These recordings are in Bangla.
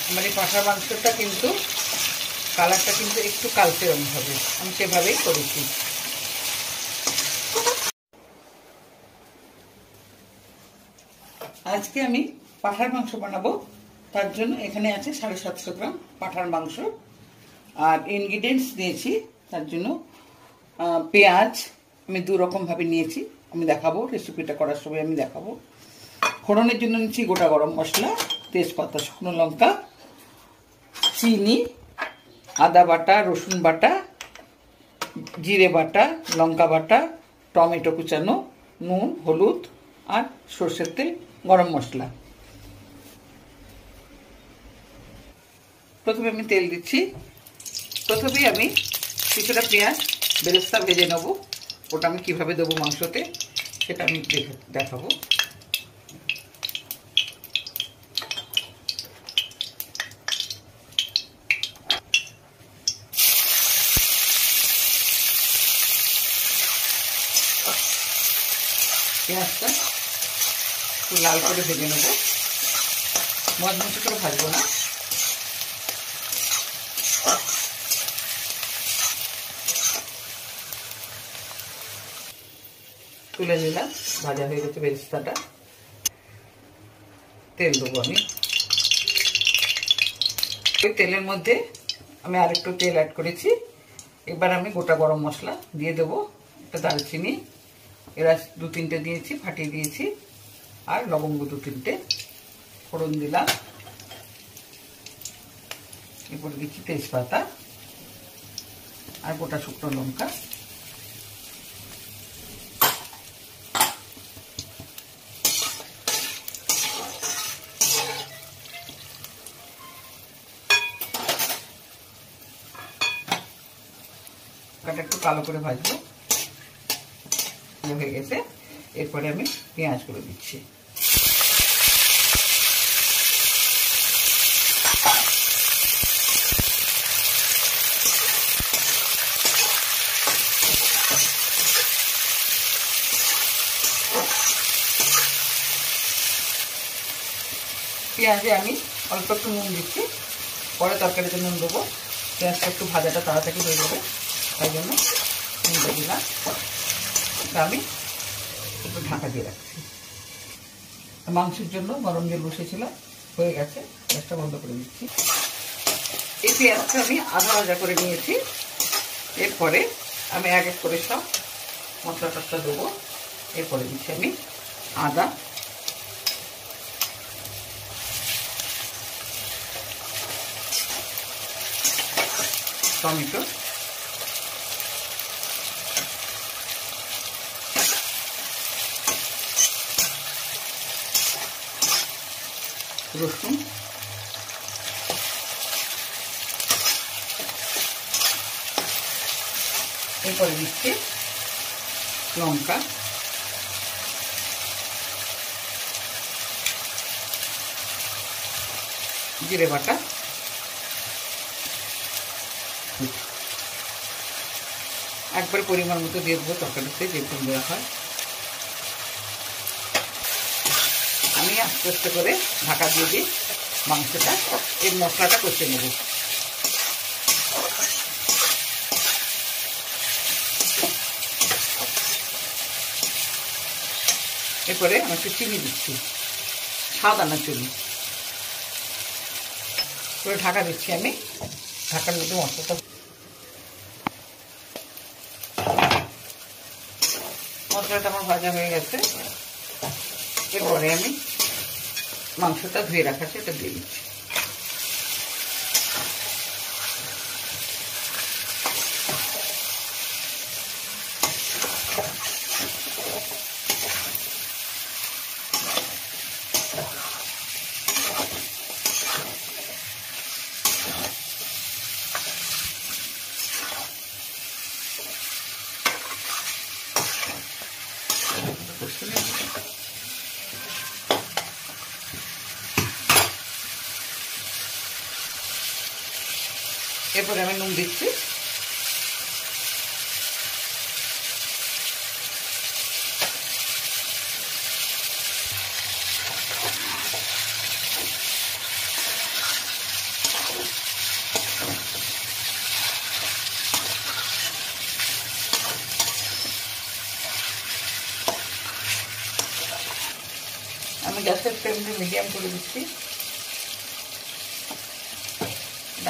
আমার এই পাঁঠার মাংসটা কিন্তু কালারটা কিন্তু একটু কালচে রঙ হবে, আমি সেভাবেই করেছি। আজকে আমি পাঁঠার মাংস বানাবো, তার জন্য এখানে আছে 750 গ্রাম পাঁঠার মাংস। আর ইনগ্রিডিয়েন্টস নিয়েছি তার জন্য পেঁয়াজ আমি 2 রকমভাবে নিয়েছি, আমি দেখাবো রেসিপিটা করার সময় আমি দেখাবো। ফোড়নের জন্য নিচ্ছি গোটা গরম মশলা, তেজপাতা, শুকনো লঙ্কা, চিনি, আদা বাটা, রসুন বাটা, জিরে বাটা, লঙ্কা বাটা, টমেটো কুচানো, নুন, হলুদ আর সরষের তেল, গরম মশলা। প্রথমে আমি তেল দিচ্ছি। প্রথমেই আমি কিছুটা পেঁয়াজ বেরেস্তা ভেজে নেব, ওটা আমি কিভাবে দেবো মাংসতে সেটা আমি দেখাবো। পেঁয়াজটা একটু লাল করে ভেজে নেব, মচমচে করে ভাজবো না। তুলে নিলাম, ভাজা হয়ে গেছে বেরেস্তাটা। তেল দেবো আমি, ওই তেলের মধ্যে আমি আরেকটু তেল অ্যাড করেছি। এবার আমি গোটা গরম মশলা দিয়ে দেবো, একটা দারচিনি, এলাচ 2-3টে দিয়েছি, ফাটিয়ে দিয়েছি, আর লবঙ্গ 2-3টে ফোড়ন দিলাম। এরপরে দিচ্ছি তেজপাতা আর গোটা শুকনো লঙ্কা। একটু কালো করে ভাজবো, হয়ে গেছে। এরপরে আমি পেঁয়াজগুলো দিচ্ছি। পেঁয়াজে আমি অল্প একটু নুন দিচ্ছি, পরে তরকারিতে নুন দেবো। পেঁয়াজটা একটু ভাজাটা তাড়াতাড়ি হয়ে যাবে, তাই জন্য নুনটা দিলাম। আমি একটু ঢাকা দিয়ে রাখছি। মাংসের জন্য গরম জল বসেছিলাম, হয়ে গেছে, গ্যাসটা বন্ধ করে দিচ্ছি। এই পেঁয়াজটা আমি আধা ভাজা করে নিয়েছি। এরপরে আমি এক এক করে সব মশলা টসলা দেবো। এরপরে দিচ্ছি আমি আদা, টমেটো, রসুন, এরপরে দিচ্ছি লঙ্কা, জিরে বাটা, একবার পরিমাণ মতো দিয়ে দেবো, তরকারিতে যেরকম দেওয়া হয়। আমি আস্তে আস্তে করে ঢাকা দিয়ে দিই, মাংসটা এই মশলাটা কষে নেব। এরপরে আমি একটু চিনি দিচ্ছি, স্বাদ আনার জন্য। করে ঢাকা দিচ্ছি আমি, ঢাকার মধ্যে মশলাটা আমার ভাজা হয়ে গেছে। এরপরে আমি মাংসটা ধুয়ে রাখা সেটা দিয়ে দিচ্ছি। এরপরে আমি নুন দিচ্ছি, আমি গ্যাসের ফ্লেমটা মিডিয়াম করে দিচ্ছি,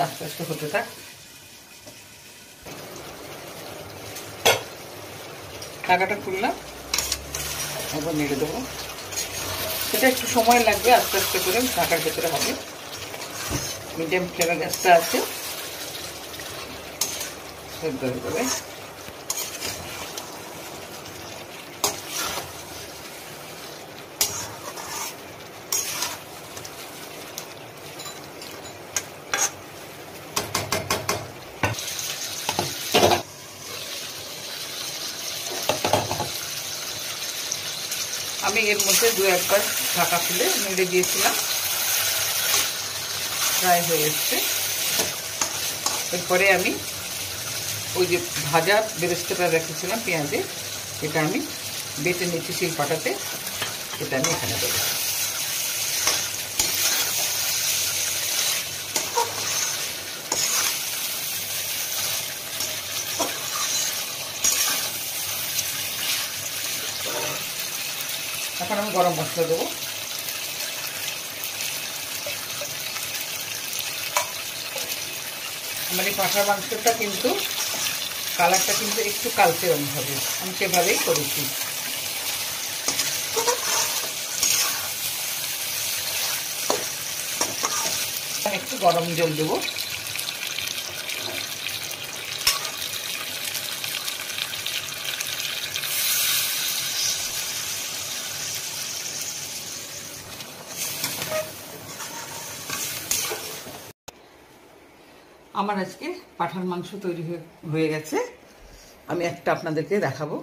আস্তে আস্তে হতে থাক। ঢাকাটা খুললাম, একবার নেড়ে দেবো। সেটা একটু সময় লাগবে, আস্তে আস্তে করে ঢাকার ভেতরে হবে। মিডিয়াম ফ্লেমে গ্যাসটা আছে, সেদ্ধ হয়ে যাবে। আমি এর মধ্যে 2-1 বার ঢাকা খুলে নেড়ে দিয়েছিলাম, ফ্রাই হয়ে এসছে। এরপরে আমি ওই যে ভাজা বেরেস্তাটা রেখেছিলাম পেঁয়াজে, এটা আমি বেটে নিচ্ছি শিলপাটাতে, এটা আমি এখানে দেবো। এখন আমি গরম মশলা দেবো। আমার এই পাঁঠার মাংসটা কিন্তু কালারটা কিন্তু একটু কালচে রঙ হবে, আমি সেভাবেই করেছি। একটু গরম জল দেবো। আমার আজকে পাঁঠার মাংস তৈরি হয়ে গেছে। আমি একটা আপনাদেরকে দেখাবো।